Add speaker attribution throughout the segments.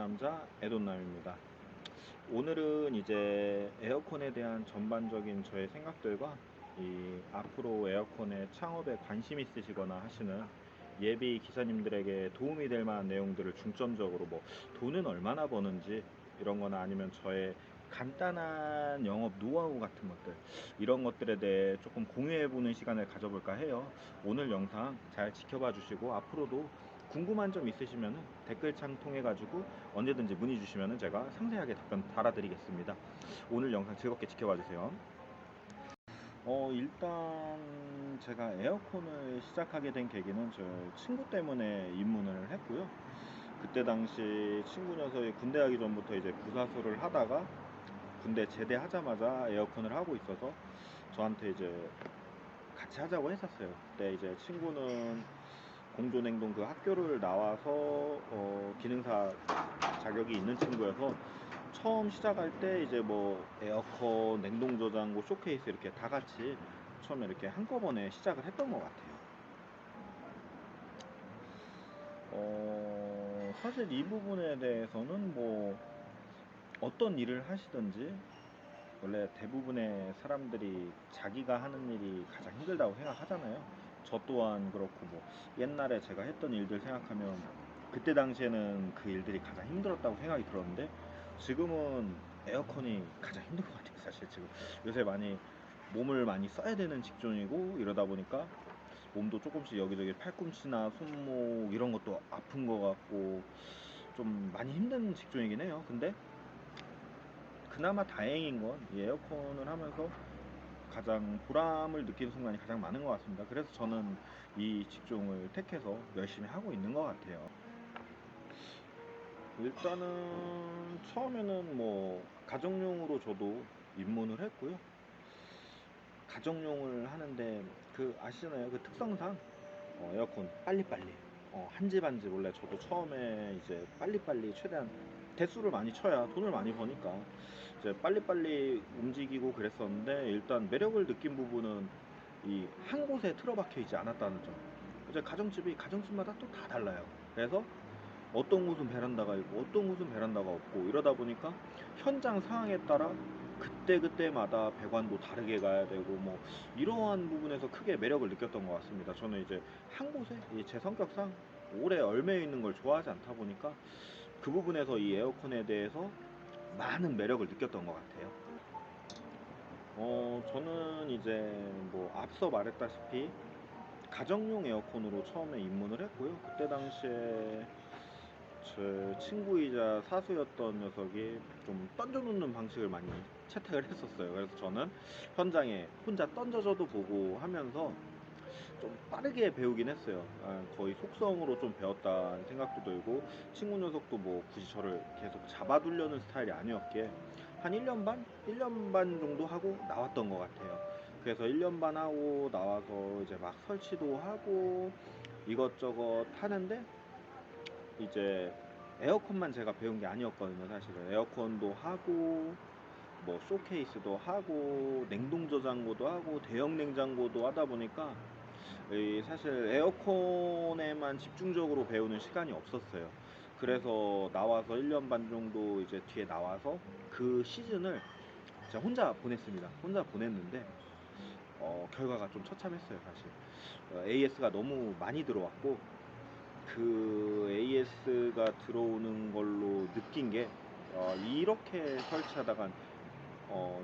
Speaker 1: 남자 에돈남입니다. 오늘은 이제 에어컨에 대한 전반적인 저의 생각들과 이 앞으로 에어컨의 창업에 관심 있으시거나 하시는 예비 기사님들에게 도움이 될 만한 내용들을 중점적으로 뭐 돈은 얼마나 버는지 이런 거나 아니면 저의 간단한 영업 노하우 같은 것들 이런 것들에 대해 조금 공유해 보는 시간을 가져볼까 해요. 오늘 영상 잘 지켜봐 주시고 앞으로도 궁금한 점 있으시면 댓글창 통해 가지고 언제든지 문의 주시면 제가 상세하게 답변 달아드리겠습니다. 오늘 영상 즐겁게 지켜봐 주세요. 일단 제가 에어컨을 시작하게 된 계기는 저 친구 때문에 입문을 했고요. 그때 당시 친구 녀석이 군대 가기 전부터 이제 부사수를 하다가 군대 제대하자마자 에어컨을 하고 있어서 저한테 이제 같이 하자고 했었어요. 그때 이제 친구는 공조냉동 그 학교를 나와서 기능사 자격이 있는 친구여서 처음 시작할 때 이제 뭐 에어컨, 냉동 저장고, 쇼케이스 이렇게 다 같이 처음에 이렇게 한꺼번에 시작을 했던 것 같아요. 사실 이 부분에 대해서는 뭐 어떤 일을 하시든지 원래 대부분의 사람들이 자기가 하는 일이 가장 힘들다고 생각하잖아요. 저 또한 그렇고 뭐 옛날에 제가 했던 일들 생각하면 그때 당시에는 그 일들이 가장 힘들었다고 생각이 들었는데 지금은 에어컨이 가장 힘든 것 같아요. 사실 지금 요새 많이 몸을 많이 써야 되는 직종이고 이러다 보니까 몸도 조금씩 여기저기 팔꿈치나 손목 이런 것도 아픈 것 같고 좀 많이 힘든 직종이긴 해요. 근데 그나마 다행인 건 이 에어컨을 하면서 가장 보람을 느끼는 순간이 가장 많은 것 같습니다. 그래서 저는 이 직종을 택해서 열심히 하고 있는 것 같아요. 일단은 처음에는 뭐 가정용으로 저도 입문을 했고요. 가정용을 하는데 그 아시잖아요. 그 특성상 에어컨 빨리빨리 한 집 한 집 원래 저도 처음에 이제 빨리빨리 최대한 대수를 많이 쳐야 돈을 많이 버니까 이제 빨리빨리 움직이고 그랬었는데 일단 매력을 느낀 부분은 이 한 곳에 틀어박혀 있지 않았다는 점. 이제 가정집이 가정집마다 또 다 달라요. 그래서 어떤 곳은 베란다가 있고 어떤 곳은 베란다가 없고 이러다 보니까 현장 상황에 따라 그때그때마다 배관도 다르게 가야 되고 뭐 이러한 부분에서 크게 매력을 느꼈던 것 같습니다. 저는 이제 한 곳에 제 성격상 오래 얼매여 있는 걸 좋아하지 않다 보니까 그 부분에서 이 에어컨에 대해서 많은 매력을 느꼈던 것 같아요. 저는 이제 뭐 앞서 말했다시피 가정용 에어컨으로 처음에 입문을 했고요. 그때 당시에 제 친구이자 사수였던 녀석이 좀 던져놓는 방식을 많이 채택을 했었어요. 그래서 저는 현장에 혼자 던져져도 보고 하면서 좀 빠르게 배우긴 했어요. 거의 속성으로 좀 배웠다는 생각도 들고 친구 녀석도 뭐 굳이 저를 계속 잡아두려는 스타일이 아니었기에 한 1년 반? 1년 반 정도 하고 나왔던 것 같아요. 그래서 1년 반 하고 나와서 이제 막 설치도 하고 이것저것 하는데 이제 에어컨만 제가 배운 게 아니었거든요. 사실은 에어컨도 하고 뭐 쇼케이스도 하고 냉동 저장고도 하고 대형 냉장고도 하다 보니까 이 사실 에어컨에만 집중적으로 배우는 시간이 없었어요. 그래서 나와서 1년 반 정도 이제 뒤에 나와서 그 시즌을 제가 혼자 보냈습니다. 혼자 보냈는데 결과가 좀 처참했어요. 사실 AS가 너무 많이 들어왔고 그 AS가 들어오는 걸로 느낀 게 이렇게 설치하다간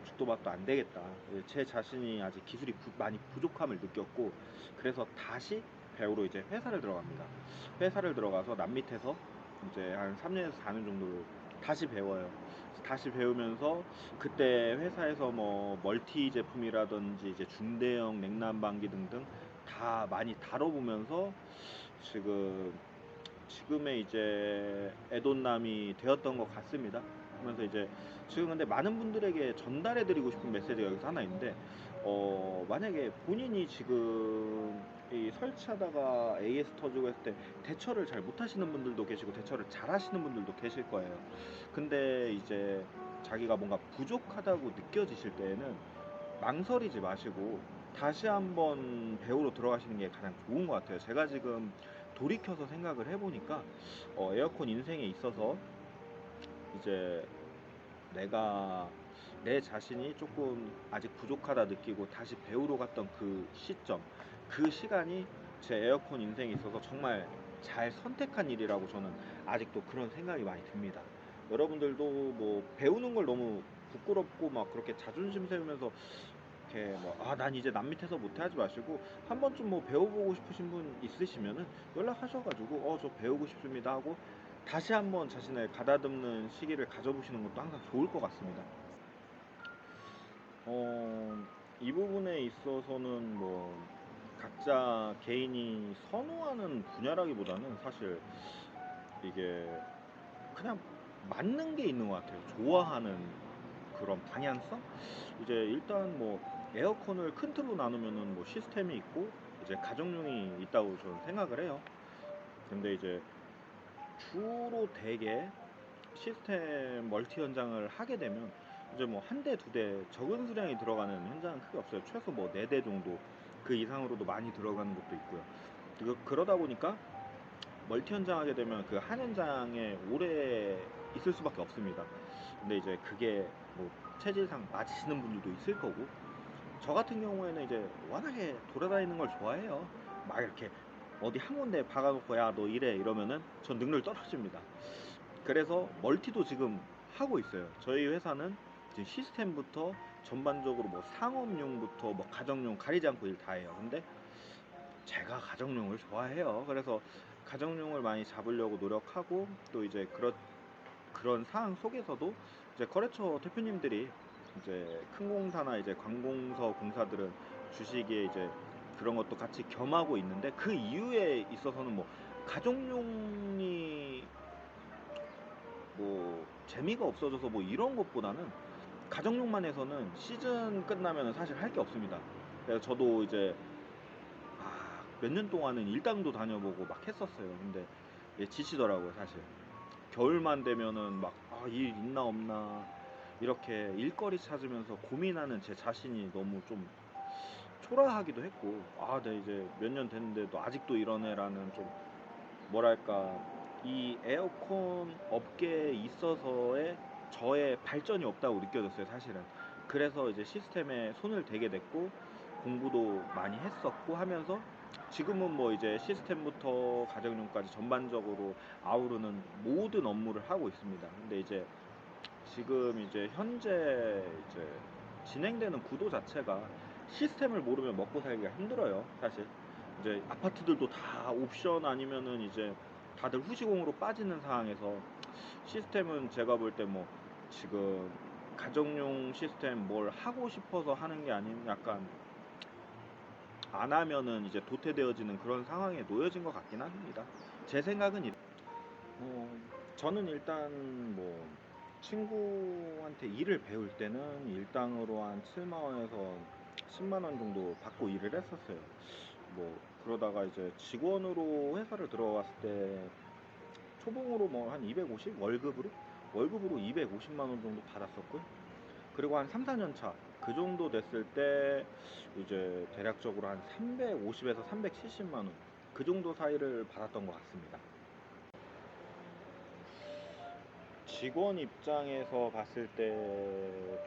Speaker 1: 죽도 밥도 안 되겠다. 제 자신이 아직 기술이 많이 부족함을 느꼈고 그래서 다시 배우러 이제 회사를 들어갑니다. 회사를 들어가서 남 밑에서 이제 한 3년에서 4년 정도를 다시 배워요. 다시 배우면서 그때 회사에서 뭐 멀티 제품이라든지 이제 중대형 냉난방기 등등 다 많이 다뤄보면서 지금의 이제 애돈남이 되었던 것 같습니다. 하면서 이제 지금 근데 많은 분들에게 전달해드리고 싶은 메시지가 여기서 하나 있는데 만약에 본인이 지금 이 설치하다가 AS 터지고 했을 때 대처를 잘 못하시는 분들도 계시고 대처를 잘 하시는 분들도 계실 거예요. 근데 이제 자기가 뭔가 부족하다고 느껴지실 때에는 망설이지 마시고 다시 한번 배우러 들어가시는 게 가장 좋은 것 같아요. 제가 지금 돌이켜서 생각을 해보니까 에어컨 인생에 있어서 이제 내가 내 자신이 조금 아직 부족하다 느끼고 다시 배우러 갔던 그 시점, 그 시간이 제 에어컨 인생에 있어서 정말 잘 선택한 일이라고 저는 아직도 그런 생각이 많이 듭니다. 여러분들도 뭐 배우는 걸 너무 부끄럽고 막 그렇게 자존심 세우면서 이렇게 뭐 아 난 이제 남 밑에서 못해 하지 마시고, 한 번쯤 뭐 배워보고 싶으신 분 있으시면은 연락하셔가지고 저 배우고 싶습니다 하고 다시 한번 자신을 가다듬는 시기를 가져보시는 것도 항상 좋을 것 같습니다. 이 부분에 있어서는 뭐 각자 개인이 선호하는 분야라기보다는 사실 이게 그냥 맞는 게 있는 것 같아요. 좋아하는 그런 방향성? 이제 일단 뭐 에어컨을 큰 틀로 나누면은 뭐 시스템이 있고 이제 가정용이 있다고 저는 생각을 해요. 근데 이제 주로 대개 시스템 멀티 현장을 하게 되면 이제 뭐 한 대, 두 대 적은 수량이 들어가는 현장은 크게 없어요. 최소 뭐 네 대 정도, 그 이상으로도 많이 들어가는 것도 있고요. 그러다 보니까 멀티 현장 하게 되면 그 한 현장에 오래 있을 수밖에 없습니다. 근데 이제 그게 뭐 체질상 맞으시는 분들도 있을 거고, 저 같은 경우에는 이제 워낙에 돌아다니는 걸 좋아해요. 막 이렇게 어디 한 군데 박아놓고 야 너 이래 이러면은 전 능률 떨어집니다. 그래서 멀티도 지금 하고 있어요. 저희 회사는 이제 시스템부터 전반적으로 뭐 상업용부터 뭐 가정용 가리지 않고 일 다 해요. 근데 제가 가정용을 좋아해요. 그래서 가정용을 많이 잡으려고 노력하고, 또 이제 그런 상황 속에서도 이제 거래처 대표님들이 이제 큰 공사나 이제 관공서 공사들은 주시기에 이제 그런 것도 같이 겸하고 있는데, 그 이유에 있어서는 뭐 가정용이 뭐 재미가 없어져서 뭐 이런 것보다는 가정용만 해서는 시즌 끝나면 사실 할 게 없습니다. 그래서 저도 이제 몇 년 동안은 일당도 다녀보고 막 했었어요. 근데 지치더라고요, 사실. 겨울만 되면은 막 일 있나 없나 이렇게 일거리 찾으면서 고민하는 제 자신이 너무 좀 초라하기도 했고, 내 이제 몇 년 됐는데도 아직도 이러네라는 좀, 뭐랄까, 이 에어컨 업계에 있어서의 저의 발전이 없다고 느껴졌어요, 사실은. 그래서 이제 시스템에 손을 대게 됐고 공부도 많이 했었고 하면서 지금은 뭐 이제 시스템부터 가정용까지 전반적으로 아우르는 모든 업무를 하고 있습니다. 근데 이제 지금 이제 현재 이제 진행되는 구도 자체가 시스템을 모르면 먹고 살기가 힘들어요, 사실. 이제 아파트들도 다 옵션 아니면은 이제 다들 후시공으로 빠지는 상황에서 시스템은 제가 볼 때 뭐 지금 가정용 시스템 뭘 하고 싶어서 하는 게 아닌, 약간 안 하면은 이제 도태되어지는 그런 상황에 놓여진 것 같긴 합니다. 제 생각은 어, 저는 일단 뭐 친구한테 일을 배울 때는 일당으로 한 7만 원에서 10만 원 정도 받고 일을 했었어요. 뭐 그러다가 이제 직원으로 회사를 들어갔을 때 초봉으로 뭐 한 250, 월급으로 250만 원 정도 받았었고요. 그리고 한 3, 4년 차 그 정도 됐을 때 이제 대략적으로 한 350에서 370만 원 그 정도 사이를 받았던 것 같습니다. 직원 입장에서 봤을 때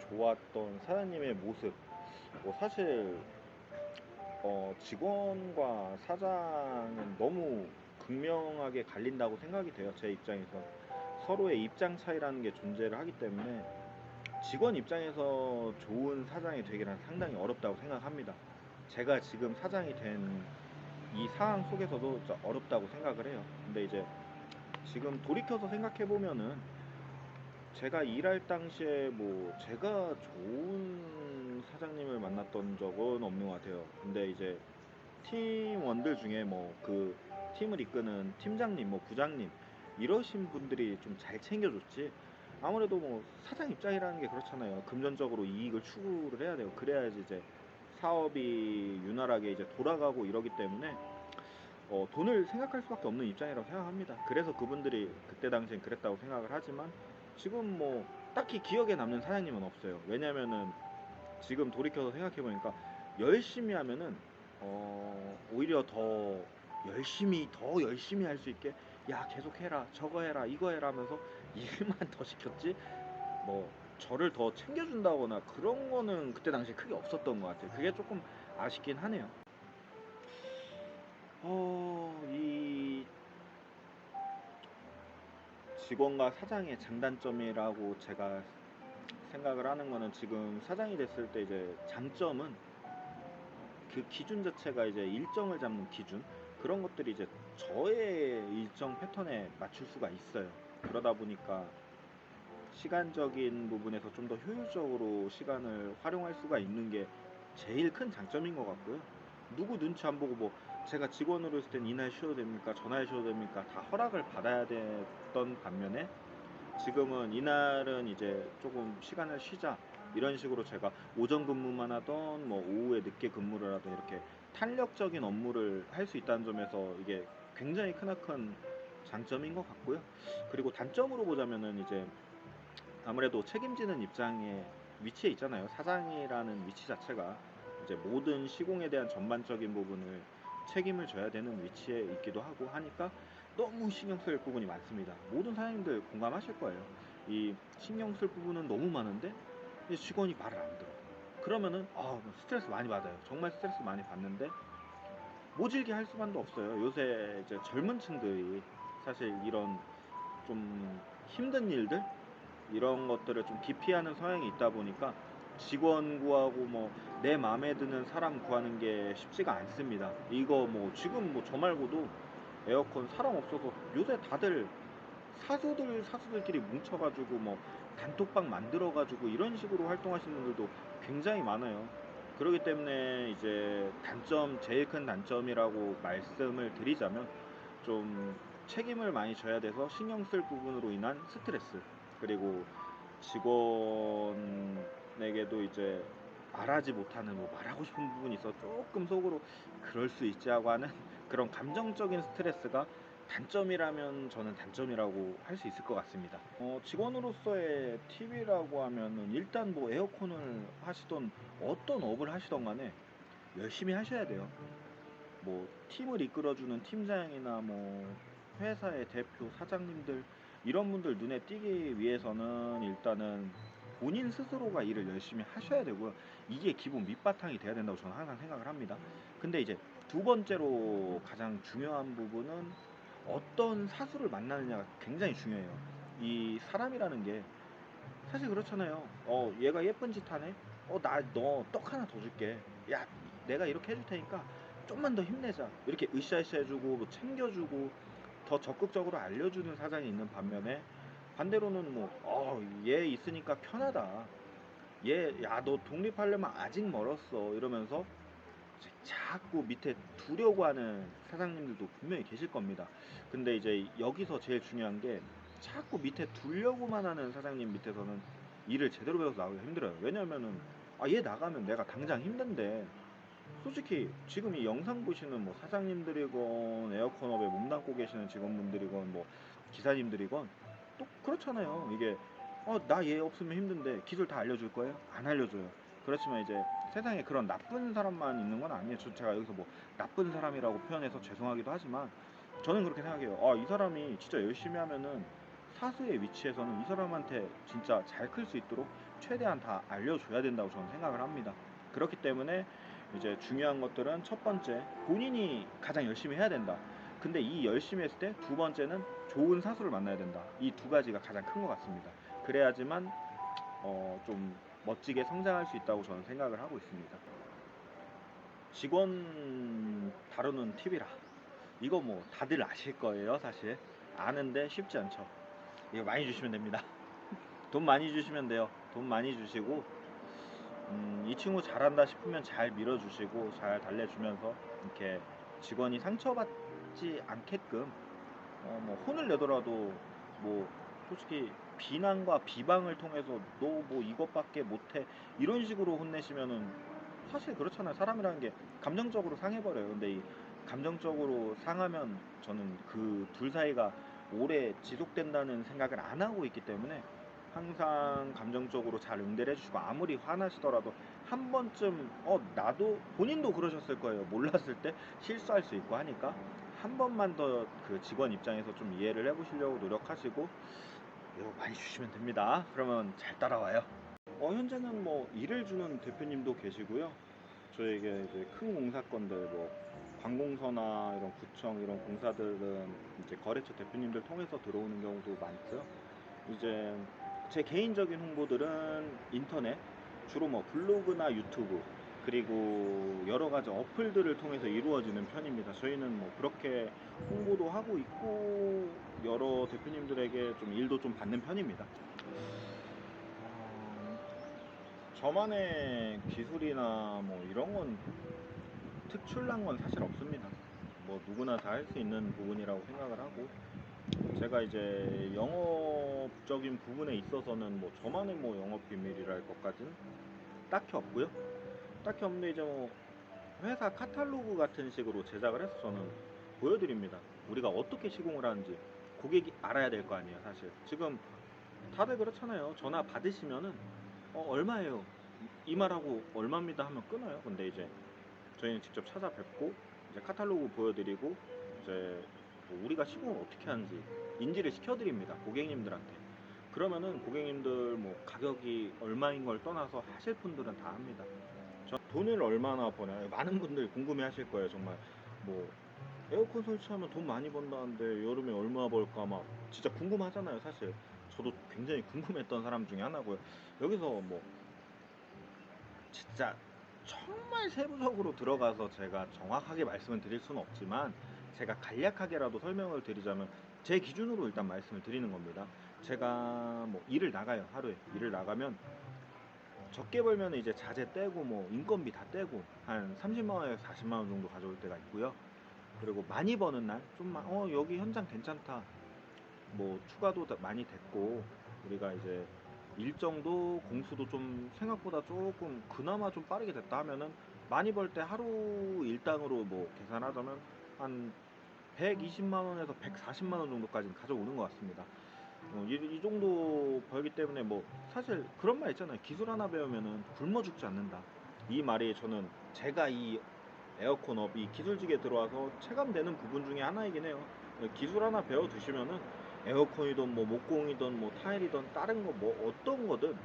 Speaker 1: 좋았던 사장님의 모습, 뭐 사실 직원과 사장은 너무 극명하게 갈린다고 생각이 돼요. 제 입장에서 서로의 입장 차이라는 게 존재를 하기 때문에 직원 입장에서 좋은 사장이 되기란 상당히 어렵다고 생각합니다. 제가 지금 사장이 된 이 상황 속에서도 진짜 어렵다고 생각을 해요. 근데 이제 지금 돌이켜서 생각해 보면은 제가 일할 당시에 뭐 제가 좋은 사장님을 만났던 적은 없는 것 같아요. 근데 이제 팀원들 중에 뭐 그 팀을 이끄는 팀장님, 뭐 부장님 이러신 분들이 좀 잘 챙겨줬지. 아무래도 뭐 사장 입장이라는 게 그렇잖아요. 금전적으로 이익을 추구를 해야 되고 그래야지 이제 사업이 윤활하게 이제 돌아가고 이러기 때문에 돈을 생각할 수밖에 없는 입장이라고 생각합니다. 그래서 그분들이 그때 당시엔 그랬다고 생각을 하지만 지금 뭐 딱히 기억에 남는 사장님은 없어요. 왜냐면은 지금 돌이켜서 생각해보니까 열심히 하면은 오히려 더 열심히 할 수 있게 야 계속 해라 저거 해라 이거 해라 하면서 일만 더 시켰지 뭐 저를 더 챙겨준다거나 그런 거는 그때 당시에 크게 없었던 것 같아요. 그게 조금 아쉽긴 하네요. 이 직원과 사장의 장단점이라고 제가 생각을 하는 거는, 지금 사장이 됐을 때 이제 장점은 그 기준 자체가 이제 일정을 잡는 기준, 그런 것들이 이제 저의 일정 패턴에 맞출 수가 있어요. 그러다 보니까 시간적인 부분에서 좀 더 효율적으로 시간을 활용할 수가 있는 게 제일 큰 장점인 것 같고요. 누구 눈치 안 보고, 뭐 제가 직원으로 있을 땐 이날 쉬어도 됩니까, 전날 쉬어도 됩니까, 다 허락을 받아야 됐던 반면에, 지금은 이날은 이제 조금 시간을 쉬자 이런 식으로 제가 오전 근무만 하던 뭐 오후에 늦게 근무를 하던 이렇게 탄력적인 업무를 할 수 있다는 점에서 이게 굉장히 크나큰 장점인 것 같고요. 그리고 단점으로 보자면은 이제 아무래도 책임지는 입장에 위치에 있잖아요. 사장이라는 위치 자체가 이제 모든 시공에 대한 전반적인 부분을 책임을 져야 되는 위치에 있기도 하고 하니까 너무 신경 쓸 부분이 많습니다. 모든 사장님들 공감하실 거예요. 이 신경 쓸 부분은 너무 많은데 직원이 말을 안 들어. 그러면은 스트레스 많이 받아요. 정말 스트레스 많이 받는데 모질게 할 수만도 없어요. 요새 이제 젊은 층들이 사실 이런 좀 힘든 일들, 이런 것들을 좀 기피하는 성향이 있다 보니까 직원 구하고 뭐 내 마음에 드는 사람 구하는 게 쉽지가 않습니다. 이거 뭐 지금 뭐 저 말고도 에어컨 사람 없어서 요새 다들 사수들끼리 뭉쳐가지고 뭐 단톡방 만들어가지고 이런 식으로 활동하시는 분들도 굉장히 많아요. 그렇기 때문에 이제 제일 큰 단점이라고 말씀을 드리자면, 좀 책임을 많이 져야 돼서 신경 쓸 부분으로 인한 스트레스, 그리고 직원에게도 이제 말하지 못하는, 뭐 말하고 싶은 부분이 있어 조금 속으로 그럴 수 있지 하고 하는 그런 감정적인 스트레스가 단점이라면 저는 단점이라고 할 수 있을 것 같습니다. 직원으로서의 팁이라고 하면은 일단 뭐 에어컨을 하시던 어떤 업을 하시던 간에 열심히 하셔야 돼요. 뭐 팀을 이끌어주는 팀장이나 뭐 회사의 대표, 사장님들, 이런 분들 눈에 띄기 위해서는 일단은 본인 스스로가 일을 열심히 하셔야 되고요. 이게 기본 밑바탕이 돼야 된다고 저는 항상 생각을 합니다. 근데 이제 두 번째로 가장 중요한 부분은 어떤 사수를 만나느냐가 굉장히 중요해요. 이 사람이라는 게 사실 그렇잖아요. 얘가 예쁜 짓 하네? 너 떡 하나 더 줄게. 야, 내가 이렇게 해줄 테니까 좀만 더 힘내자. 이렇게 으쌰으쌰 해주고, 뭐 챙겨주고, 더 적극적으로 알려주는 사장이 있는 반면에, 반대로는 뭐, 얘 있으니까 편하다. 너 독립하려면 아직 멀었어. 이러면서 자꾸 밑에 두려고 하는 사장님들도 분명히 계실 겁니다. 근데 이제 여기서 제일 중요한 게, 자꾸 밑에 두려고만 하는 사장님 밑에서는 일을 제대로 배워서 나오기가 힘들어요. 왜냐면은 얘 나가면 내가 당장 힘든데, 솔직히 지금 이 영상 보시는 뭐 사장님들이건 에어컨업에 몸담고 계시는 직원분들이건 뭐 기사님들이건 또 그렇잖아요. 이게 나 얘 없으면 힘든데 기술 다 알려줄 거예요? 안 알려줘요. 그렇지만 이제 세상에 그런 나쁜 사람만 있는 건 아니에요. 제가 여기서 뭐 나쁜 사람이라고 표현해서 죄송하기도 하지만, 저는 그렇게 생각해요. 이 사람이 진짜 열심히 하면은 사수의 위치에서는 이 사람한테 진짜 잘 클 수 있도록 최대한 다 알려줘야 된다고 저는 생각을 합니다. 그렇기 때문에 이제 중요한 것들은, 첫 번째, 본인이 가장 열심히 해야 된다. 근데 이 열심히 했을 때 두 번째는 좋은 사수를 만나야 된다. 이 두 가지가 가장 큰 것 같습니다. 그래야지만 좀 멋지게 성장할 수 있다고 저는 생각을 하고 있습니다. 직원 다루는 팁이라, 이거 뭐 다들 아실 거예요. 사실 아는데 쉽지 않죠. 이거 많이 주시면 됩니다. 돈 많이 주시면 돼요. 돈 많이 주시고, 이 친구 잘한다 싶으면 잘 밀어주시고 잘 달래주면서, 이렇게 직원이 상처받지 않게끔 뭐 혼을 내더라도, 뭐 솔직히 비난과 비방을 통해서 너 뭐 이것밖에 못해 이런 식으로 혼내시면은, 사실 그렇잖아요. 사람이라는 게 감정적으로 상해버려요. 근데 이 감정적으로 상하면 저는 그 둘 사이가 오래 지속된다는 생각을 안 하고 있기 때문에, 항상 감정적으로 잘 응대를 해주시고, 아무리 화나시더라도 한 번쯤 나도, 본인도 그러셨을 거예요. 몰랐을 때 실수할 수 있고 하니까 한 번만 더 그 직원 입장에서 좀 이해를 해보시려고 노력하시고, 이거 많이 주시면 됩니다. 그러면 잘 따라와요. 현재는 뭐 일을 주는 대표님도 계시고요. 저에게 이제 큰 공사건들 뭐 관공서나 이런 구청 이런 공사들은 이제 거래처 대표님들 통해서 들어오는 경우도 많고요. 이제 제 개인적인 홍보들은 인터넷, 주로 뭐 블로그나 유튜브, 그리고 여러 가지 어플들을 통해서 이루어지는 편입니다. 저희는 뭐 그렇게 홍보도 하고 있고 여러 대표님들에게 좀 일도 좀 받는 편입니다. 저만의 기술이나 뭐 이런 건 특출난 건 사실 없습니다. 뭐 누구나 다 할 수 있는 부분이라고 생각을 하고, 제가 이제 영업적인 부분에 있어서는 뭐 저만의 뭐 영업 비밀이랄 것까지는 딱히 없고요. 딱히 없는데 이제 뭐 회사 카탈로그 같은 식으로 제작을 해서 저는 보여드립니다. 우리가 어떻게 시공을 하는지 고객이 알아야 될 거 아니에요. 사실 지금 다들 그렇잖아요. 전화 받으시면은 얼마예요? 이 말하고 얼마입니다 하면 끊어요. 근데 이제 저희는 직접 찾아뵙고 이제 카탈로그 보여드리고 이제 뭐 우리가 시공을 어떻게 하는지 인지를 시켜드립니다. 고객님들한테. 그러면은 고객님들 뭐 가격이 얼마인 걸 떠나서 하실 분들은 다 합니다. 저 돈을 얼마나 버냐 많은 분들이 궁금해 하실 거예요. 정말 뭐 에어컨 설치하면 돈 많이 번다는데 여름에 얼마 벌까 막 진짜 궁금하잖아요. 사실 저도 굉장히 궁금했던 사람 중에 하나고요. 여기서 뭐 진짜 정말 세부적으로 들어가서 제가 정확하게 말씀을 드릴 수는 없지만 제가 간략하게라도 설명을 드리자면 제 기준으로 일단 말씀을 드리는 겁니다. 제가 뭐 일을 나가요. 하루에 일을 나가면 적게 벌면 이제 자재 떼고 뭐 인건비 다 떼고 한 30만 원에서 40만 원 정도 가져올 때가 있고요. 그리고 많이 버는 날 좀 여기 현장 괜찮다, 뭐 추가도 많이 됐고 우리가 이제 일정도 공수도 좀 생각보다 조금 그나마 좀 빠르게 됐다 하면은 많이 벌 때 하루 일당으로 뭐 계산하자면 한 120만 원에서 140만 원 정도까지는 가져오는 것 같습니다. 이 정도 벌기 때문에 뭐 사실 그런 말 있잖아요. 기술 하나 배우면은 굶어 죽지 않는다. 이 말이 저는 제가 이 에어컨업 이 기술직에 들어와서 체감되는 부분 중에 하나이긴 해요. 기술 하나 배워 두시면은 에어컨이든 뭐 목공이든 뭐 타일이든 다른 거 뭐 어떤 거든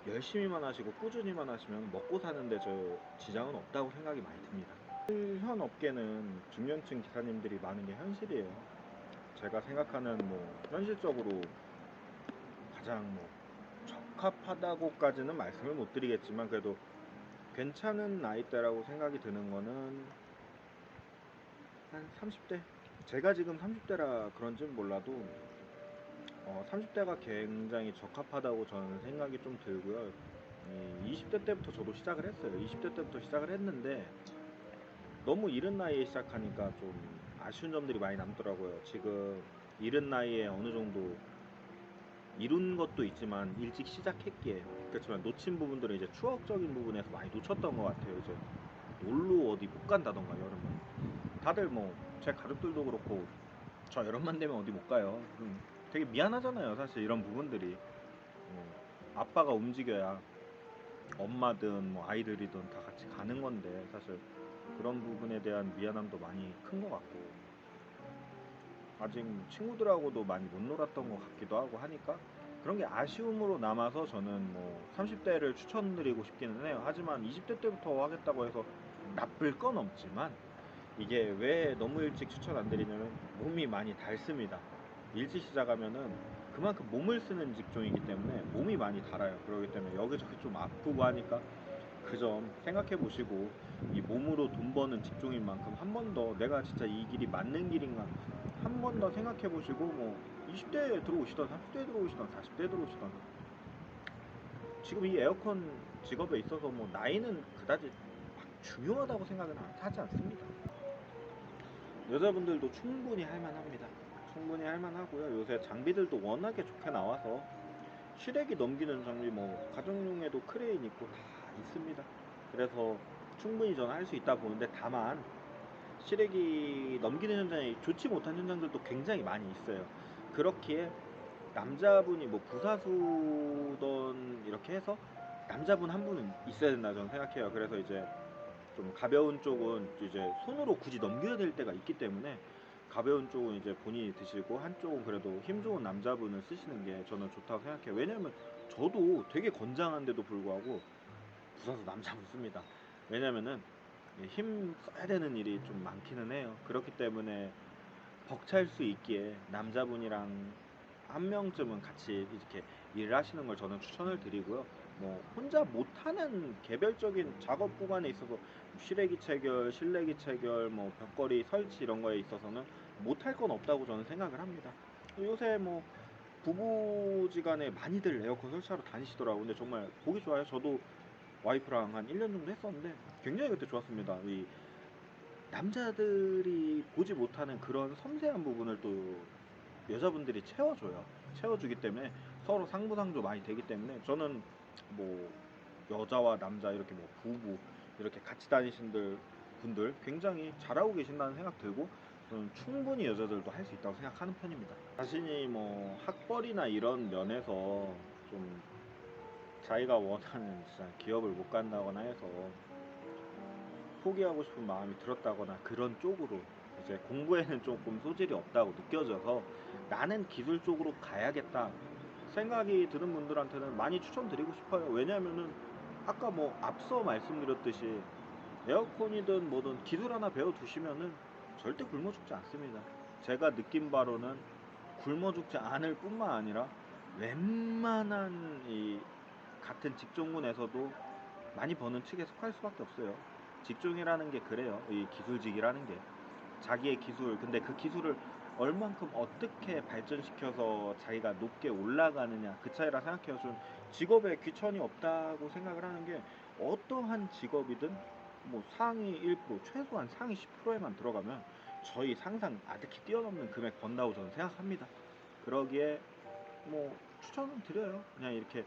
Speaker 1: 열심히만 하시고 꾸준히만 하시면 먹고 사는데 저 지장은 없다고 생각이 많이 듭니다. 현 업계는 중년층 기사님들이 많은 게 현실이에요. 제가 생각하는 뭐 현실적으로 가장 뭐 적합하다고까지는 말씀을 못 드리겠지만 그래도 괜찮은 나이대라고 생각이 드는 거는 한 30대? 제가 지금 30대라 그런지는 몰라도 30대가 굉장히 적합하다고 저는 생각이 좀 들고요. 20대 때부터 저도 시작을 했어요. 20대 때부터 시작을 했는데 너무 이른 나이에 시작하니까 좀 아쉬운 점들이 많이 남더라고요. 지금 이른 나이에 어느 정도 이룬 것도 있지만 일찍 시작했기에 그렇지만 놓친 부분들은 이제 추억적인 부분에서 많이 놓쳤던 것 같아요. 이제 놀러 어디 못 간다던가 여름에 다들 뭐 제 가족들도 그렇고 저 여름만 되면 어디 못 가요. 되게 미안하잖아요. 사실 이런 부분들이 아빠가 움직여야 엄마든 뭐 아이들이든 다 같이 가는 건데 사실 그런 부분에 대한 미안함도 많이 큰 것 같고 아직 친구들하고도 많이 못 놀았던 것 같기도 하고 하니까 그런 게 아쉬움으로 남아서 저는 뭐 30대를 추천드리고 싶기는 해요. 하지만 20대 때부터 하겠다고 해서 나쁠 건 없지만 이게 왜 너무 일찍 추천 안 드리냐면 몸이 많이 닳습니다. 일찍 시작하면은 그만큼 몸을 쓰는 직종이기 때문에 몸이 많이 닳아요. 그렇기 때문에 여기저기 좀 아프고 하니까 그 점 생각해 보시고 이 몸으로 돈 버는 직종인 만큼 한 번 더 내가 진짜 이 길이 맞는 길인가 한 번 더 생각해 보시고 뭐 20대에 들어오시던 30대에 들어오시던 40대에 들어오시던 지금 이 에어컨 직업에 있어서 뭐 나이는 그다지 막 중요하다고 생각은 하지 않습니다. 여자분들도 충분히 할만합니다. 충분히 할만하고요. 요새 장비들도 워낙에 좋게 나와서 시래기 넘기는 장비 뭐 가정용에도 크레인 있고 다 있습니다. 그래서 충분히 저는 할 수 있다 보는데 다만 시래기 넘기는 현장이 좋지 못한 현장들도 굉장히 많이 있어요. 그렇기에 남자분이 뭐 부사수던 이렇게 해서 남자분 한 분은 있어야 된다 저는 생각해요. 그래서 이제 좀 가벼운 쪽은 이제 손으로 굳이 넘겨야 될 때가 있기 때문에 가벼운 쪽은 이제 본인이 드시고 한쪽은 그래도 힘 좋은 남자분을 쓰시는 게 저는 좋다고 생각해요. 왜냐면 저도 되게 건장한데도 불구하고 부숴서 남자분 씁니다. 왜냐면은 힘 써야 되는 일이 좀 많기는 해요. 그렇기 때문에 벅찰 수 있기에 남자분이랑 한 명쯤은 같이 이렇게 일을 하시는 걸 저는 추천을 드리고요. 뭐 혼자 못하는 개별적인 작업 구간에 있어서 실외기 체결, 실내기 체결, 뭐 벽걸이 설치 이런 거에 있어서는 못할 건 없다고 저는 생각을 합니다. 요새 뭐 부부지간에 많이들 에어컨 설치하러 다니시더라고요. 근데 정말 보기 좋아요. 저도 와이프랑 한 1년 정도 했었는데 굉장히 그때 좋았습니다. 이 남자들이 보지 못하는 그런 섬세한 부분을 또 여자분들이 채워줘요. 채워주기 때문에 서로 상부상조 많이 되기 때문에 저는 뭐 여자와 남자 이렇게 뭐 부부 이렇게 같이 다니신 분들 굉장히 잘하고 계신다는 생각 들고 저는 충분히 여자들도 할 수 있다고 생각하는 편입니다. 자신이 뭐 학벌이나 이런 면에서 좀 자기가 원하는 진짜 기업을 못 간다거나 해서 포기하고 싶은 마음이 들었다거나 그런 쪽으로 이제 공부에는 조금 소질이 없다고 느껴져서 나는 기술 쪽으로 가야겠다 생각이 드는 분들한테는 많이 추천드리고 싶어요. 왜냐면은 아까 뭐 앞서 말씀드렸듯이 에어컨이든 뭐든 기술 하나 배워 두시면은 절대 굶어 죽지 않습니다. 제가 느낀 바로는 굶어 죽지 않을 뿐만 아니라 웬만한 이 같은 직종군에서도 많이 버는 측에 속할 수밖에 없어요. 직종이라는 게 그래요. 이 기술직이라는 게 자기의 기술, 근데 그 기술을 얼만큼 어떻게 발전시켜서 자기가 높게 올라가느냐 그 차이라 생각해요. 좀 직업에 귀천이 없다고 생각을 하는 게 어떠한 직업이든 뭐 상위 1% 최소한 상위 10%에만 들어가면 저희 상상 아득히 뛰어넘는 금액 번다고 저는 생각합니다. 그러기에 뭐 추천을 드려요. 그냥 이렇게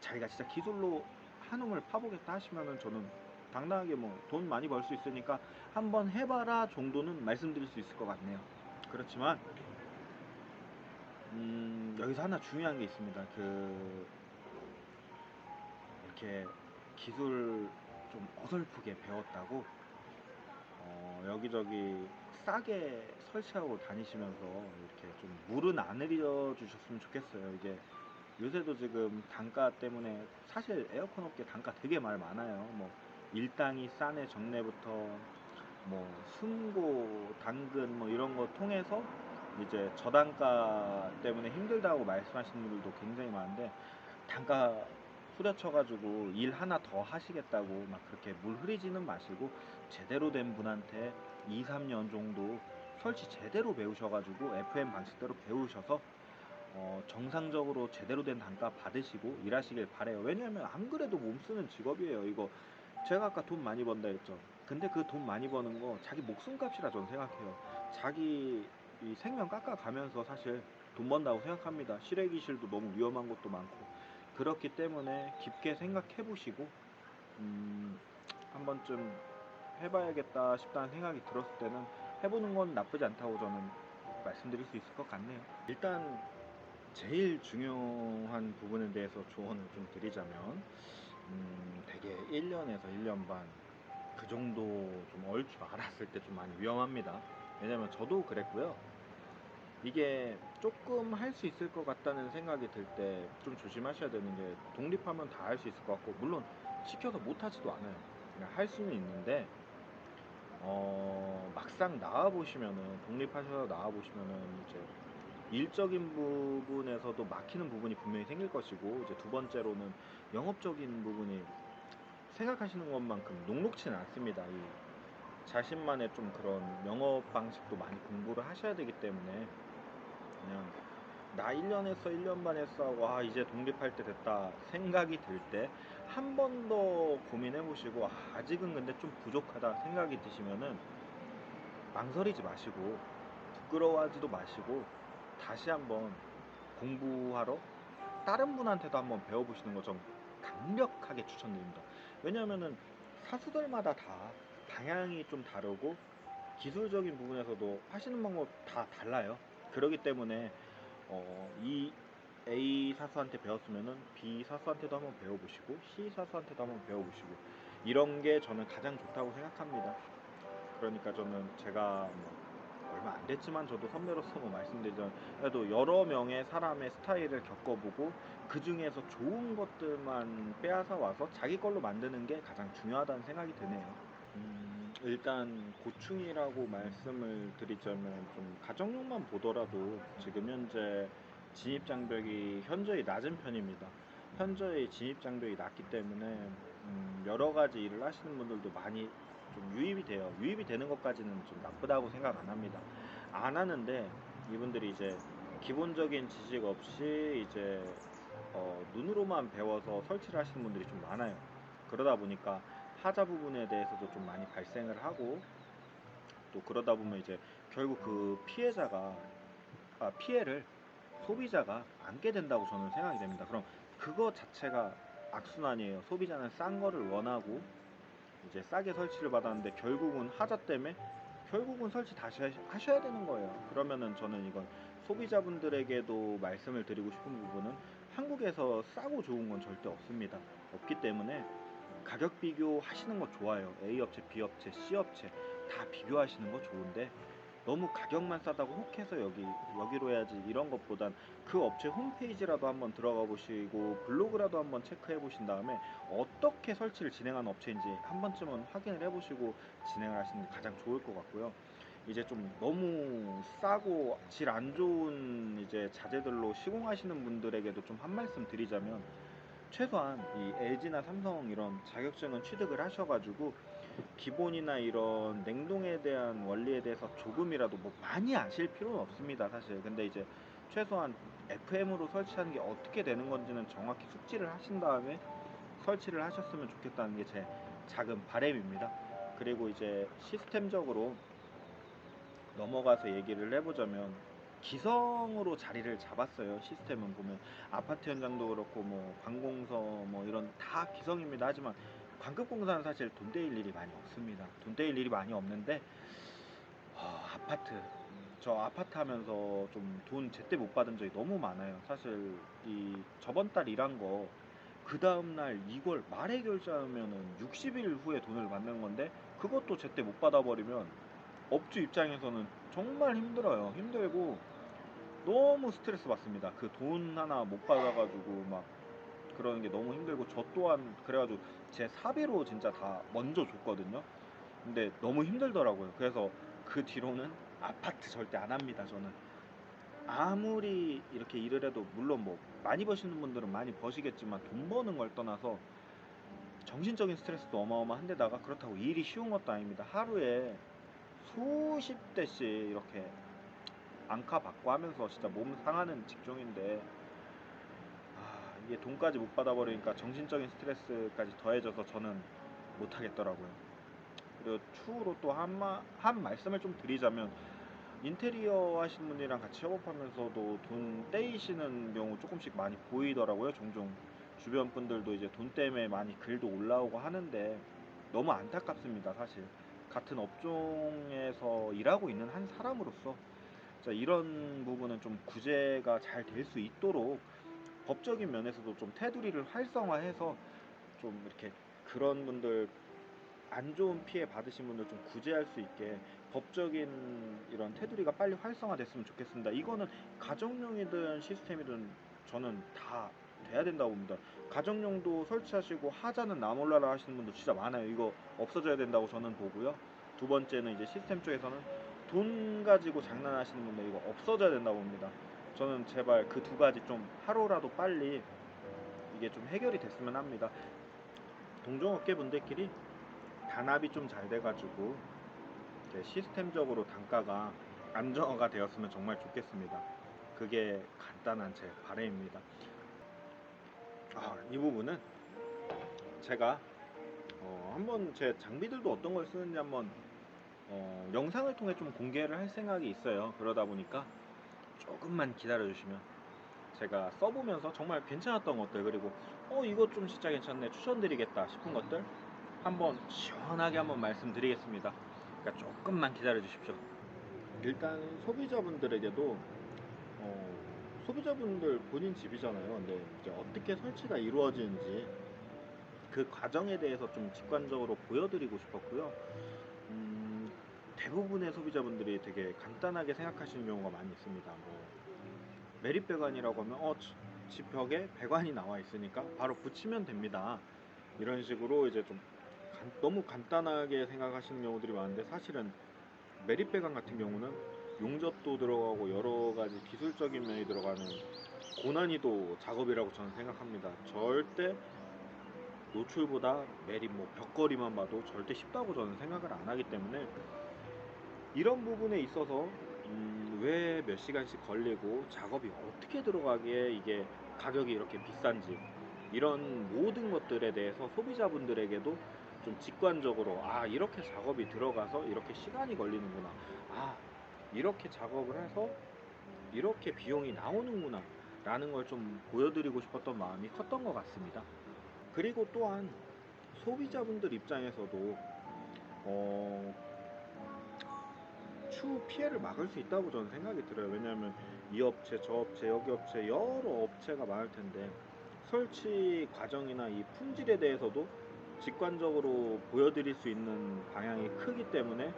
Speaker 1: 자기가 진짜 기술로 한움을 파보겠다 하시면은 저는 당당하게 뭐 돈 많이 벌 수 있으니까 한번 해봐라 정도는 말씀드릴 수 있을 것 같네요. 그렇지만 여기서 하나 중요한 게 있습니다. 그 이렇게 기술 좀 어설프게 배웠다고 여기저기 싸게 설치하고 다니시면서 이렇게 좀 물은 안 흐려 주셨으면 좋겠어요. 이게 요새도 지금 단가 때문에 사실 에어컨 업계 단가 되게 말 많아요. 뭐 일당이 싸네 정례부터 뭐 순고 당근 뭐 이런 거 통해서 이제 저단가 때문에 힘들다고 말씀하시는 분들도 굉장히 많은데 단가 후려쳐가지고 일 하나 더 하시겠다고 막 그렇게 물 흐리지는 마시고 제대로 된 분한테 2, 3년 정도 설치 제대로 배우셔가지고 FM 방식대로 배우셔서 정상적으로 제대로 된 단가 받으시고 일하시길 바래요. 왜냐하면 안 그래도 몸 쓰는 직업이에요. 이거 제가 아까 돈 많이 번다 했죠. 근데 그 돈 많이 버는 거 자기 목숨값이라 저는 생각해요. 자기 이 생명 깎아가면서 사실 돈 번다고 생각합니다. 실외기실도 너무 위험한 것도 많고 그렇기 때문에 깊게 생각해 보시고 음, 한 번쯤 해봐야겠다 싶다는 생각이 들었을 때는 해보는 건 나쁘지 않다고 저는 말씀드릴 수 있을 것 같네요. 일단 제일 중요한 부분에 대해서 조언을 좀 드리자면 되게 1년에서 1년 반 그 정도 좀 얼 줄 알았을 때 좀 많이 위험합니다. 왜냐면 저도 그랬고요. 이게 조금 할 수 있을 것 같다는 생각이 들 때 좀 조심하셔야 되는 게 독립하면 다 할 수 있을 것 같고 물론 시켜서 못하지도 않아요. 그냥 할 수는 있는데 막상 나와 보시면은 독립하셔서 나와 보시면은 이제 일적인 부분에서도 막히는 부분이 분명히 생길 것이고 이제 두 번째로는 영업적인 부분이 생각하시는 것만큼 녹록치는 않습니다. 이 자신만의 좀 그런 영업 방식도 많이 공부를 하셔야 되기 때문에 그냥 나 1년 했어 1년 반 했어 하고 이제 독립할 때 됐다 생각이 들 때 한 번 더 고민해 보시고 아직은 근데 좀 부족하다 생각이 드시면은 망설이지 마시고 부끄러워하지도 마시고 다시 한번 공부하러 다른 분한테도 한번 배워보시는 거 좀 강력하게 추천드립니다. 왜냐하면은 사수들마다 다 방향이 좀 다르고 기술적인 부분에서도 하시는 방법 다 달라요. 그렇기 때문에 이 A 사수한테 배웠으면은 B 사수한테도 한번 배워보시고 C 사수한테도 한번 배워보시고 이런 게 저는 가장 좋다고 생각합니다. 그러니까 저는 제가 뭐 얼마 안 됐지만 저도 선배로서 뭐 말씀드리자면 그래도 여러 명의 사람의 스타일을 겪어보고 그 중에서 좋은 것들만 빼앗아 와서 자기 걸로 만드는 게 가장 중요하다는 생각이 드네요. 일단 고충이라고 말씀을 드리자면 좀 가정용만 보더라도 지금 현재 진입 장벽이 현저히 낮은 편입니다. 현저히 진입 장벽이 낮기 때문에 여러 가지 일을 하시는 분들도 많이 좀 유입이 돼요. 유입이 되는 것까지는 좀 나쁘다고 생각 안 합니다. 안 하는데 이분들이 이제 기본적인 지식 없이 이제 눈으로만 배워서 설치를 하시는 분들이 좀 많아요. 그러다 보니까 하자 부분에 대해서도 좀 많이 발생을 하고 또 그러다 보면 이제 결국 그 피해를 소비자가 안게 된다고 저는 생각이 됩니다. 그럼 그거 자체가 악순환이에요. 소비자는 싼 거를 원하고 이제 싸게 설치를 받았는데 결국은 하자 때문에 결국은 설치 다시 하셔야 되는 거예요. 그러면은 저는 이건 소비자분들에게도 말씀을 드리고 싶은 부분은 한국에서 싸고 좋은 건 절대 없습니다. 없기 때문에 가격 비교하시는 거 좋아요. A 업체, B 업체, C 업체 다 비교하시는 거 좋은데 너무 가격만 싸다고 혹해서 여기로 해야지 이런 것보단 그 업체 홈페이지라도 한번 들어가 보시고 블로그라도 한번 체크해 보신 다음에 어떻게 설치를 진행하는 업체인지 한 번쯤은 확인을 해 보시고 진행을 하시는 게 가장 좋을 것 같고요. 이제 좀 너무 싸고 질 안 좋은 이제 자재들로 시공하시는 분들에게도 좀 한 말씀 드리자면 최소한 이 LG나 삼성 이런 자격증은 취득을 하셔가지고 기본이나 이런 냉동에 대한 원리에 대해서 조금이라도 뭐 많이 아실 필요는 없습니다, 사실. 근데 이제 최소한 FM으로 설치하는 게 어떻게 되는 건지는 정확히 숙지를 하신 다음에 설치를 하셨으면 좋겠다는 게 제 작은 바람입니다. 그리고 이제 시스템적으로 넘어가서 얘기를 해보자면 기성으로 자리를 잡았어요. 시스템은 보면 아파트 현장도 그렇고 뭐 관공서 뭐 이런 다 기성입니다. 하지만 관급공사는 사실 돈 떼일 일이 많이 없습니다. 돈 떼일 일이 많이 없는데 아파트 저 아파트 하면서 좀 돈 제때 못 받은 적이 너무 많아요. 사실 이 저번 달 일한 거 그 다음날 이걸 말해 결제하면은 60일 후에 돈을 받는 건데 그것도 제때 못 받아버리면 업주 입장에서는 정말 힘들어요. 힘들고 너무 스트레스 받습니다. 그 돈 하나 못 받아가지고 막 그러는 게 너무 힘들고 저 또한 그래가지고 제 사비로 진짜 다 먼저 줬거든요. 근데 너무 힘들더라고요. 그래서 그 뒤로는 아파트 절대 안 합니다. 저는 아무리 이렇게 일을 해도 물론 뭐 많이 버시는 분들은 많이 버시겠지만 돈 버는 걸 떠나서 정신적인 스트레스도 어마어마한데다가 그렇다고 일이 쉬운 것도 아닙니다. 하루에 수십 대씩 이렇게 앙카 받고 하면서 진짜 몸 상하는 직종인데 이게 돈까지 못 받아버리니까 정신적인 스트레스까지 더해져서 저는 못하겠더라고요. 그리고 추후로 또 한 말씀을 좀 드리자면 인테리어 하시는 분이랑 같이 협업하면서도 돈 떼이시는 경우 조금씩 많이 보이더라고요. 종종 주변 분들도 이제 돈 때문에 많이 글도 올라오고 하는데 너무 안타깝습니다. 사실 같은 업종에서 일하고 있는 한 사람으로서 자, 이런 부분은 좀 구제가 잘 될 수 있도록 법적인 면에서도 좀 테두리를 활성화해서 좀 이렇게 그런 분들 안 좋은 피해 받으신 분들 좀 구제할 수 있게 법적인 이런 테두리가 빨리 활성화됐으면 좋겠습니다. 이거는 가정용이든 시스템이든 저는 다 돼야 된다고 봅니다. 가정용도 설치하시고 하자는 나 몰라라 하시는 분도 진짜 많아요. 이거 없어져야 된다고 저는 보고요. 두 번째는 이제 시스템 쪽에서는 돈 가지고 장난하시는 분들 이거 없어져야 된다고 봅니다. 저는 제발 그 두 가지 좀 하루라도 빨리 이게 좀 해결이 됐으면 합니다. 동종업계 분들끼리 단합이 좀 잘 돼가지고 시스템적으로 단가가 안정화가 되었으면 정말 좋겠습니다. 그게 간단한 제 바람입니다. 이 부분은 제가 한번 제 장비들도 어떤 걸 쓰는지 한번 영상을 통해 좀 공개를 할 생각이 있어요. 그러다 보니까 조금만 기다려 주시면 제가 써보면서 정말 괜찮았던 것들 그리고 이거 좀 진짜 괜찮네 추천드리겠다 싶은 것들 한번 시원하게 한번 말씀드리겠습니다. 그러니까 조금만 기다려 주십시오. 일단 소비자분들에게도 소비자분들 본인 집이잖아요. 근데 이제 어떻게 설치가 이루어지는지 그 과정에 대해서 좀 직관적으로 보여드리고 싶었고요. 대부분의 소비자분들이 되게 간단하게 생각하시는 경우가 많이 있습니다. 뭐 메릿 배관이라고 하면 집 벽에 배관이 나와 있으니까 바로 붙이면 됩니다. 이런 식으로 이제 좀 너무 간단하게 생각하시는 경우들이 많은데, 사실은 메릿 배관 같은 경우는 용접도 들어가고 여러 가지 기술적인 면이 들어가는 고난이도 작업이라고 저는 생각합니다. 절대 노출보다 메릿 뭐 벽걸이만 봐도 절대 쉽다고 저는 생각을 안 하기 때문에, 이런 부분에 있어서 왜 몇 시간씩 걸리고 작업이 어떻게 들어가기에 이게 가격이 이렇게 비싼지, 이런 모든 것들에 대해서 소비자분들에게도 좀 직관적으로, 이렇게 작업이 들어가서 이렇게 시간이 걸리는구나, 이렇게 작업을 해서 이렇게 비용이 나오는구나 라는 걸 좀 보여드리고 싶었던 마음이 컸던 것 같습니다. 그리고 또한 소비자분들 입장에서도 추후 피해를 막을 수 있다고 저는 생각이 들어요. 왜냐하면 이 업체, 저 업체, 여기 업체, 여러 업체가 많을 텐데, 설치 과정이나 이 품질에 대해서도 직관적으로 보여드릴 수 있는 방향이 크기 때문에,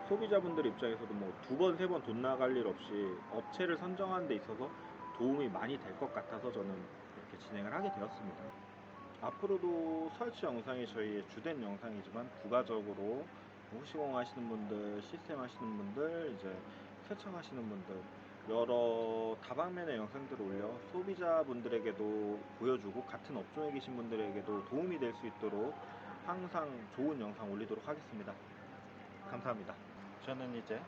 Speaker 1: 소비자분들 입장에서도 뭐 두 번, 세 번 돈 나갈 일 없이 업체를 선정하는 데 있어서 도움이 많이 될 것 같아서 저는 이렇게 진행을 하게 되었습니다. 앞으로도 설치 영상이 저희의 주된 영상이지만, 부가적으로 후시공 하시는 분들, 시스템 하시는 분들, 이제 세척하시는 분들, 여러 다방면의 영상들을 올려 소비자분들에게도 보여주고 같은 업종에 계신 분들에게도 도움이 될 수 있도록 항상 좋은 영상 올리도록 하겠습니다. 감사합니다. 저는 이제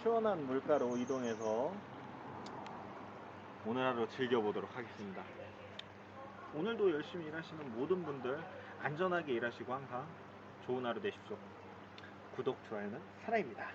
Speaker 1: 시원한 물가로 이동해서 오늘 하루 즐겨보도록 하겠습니다. 오늘도 열심히 일하시는 모든 분들 안전하게 일하시고 항상 좋은 하루 되십시오. 구독, 좋아요는 사랑입니다.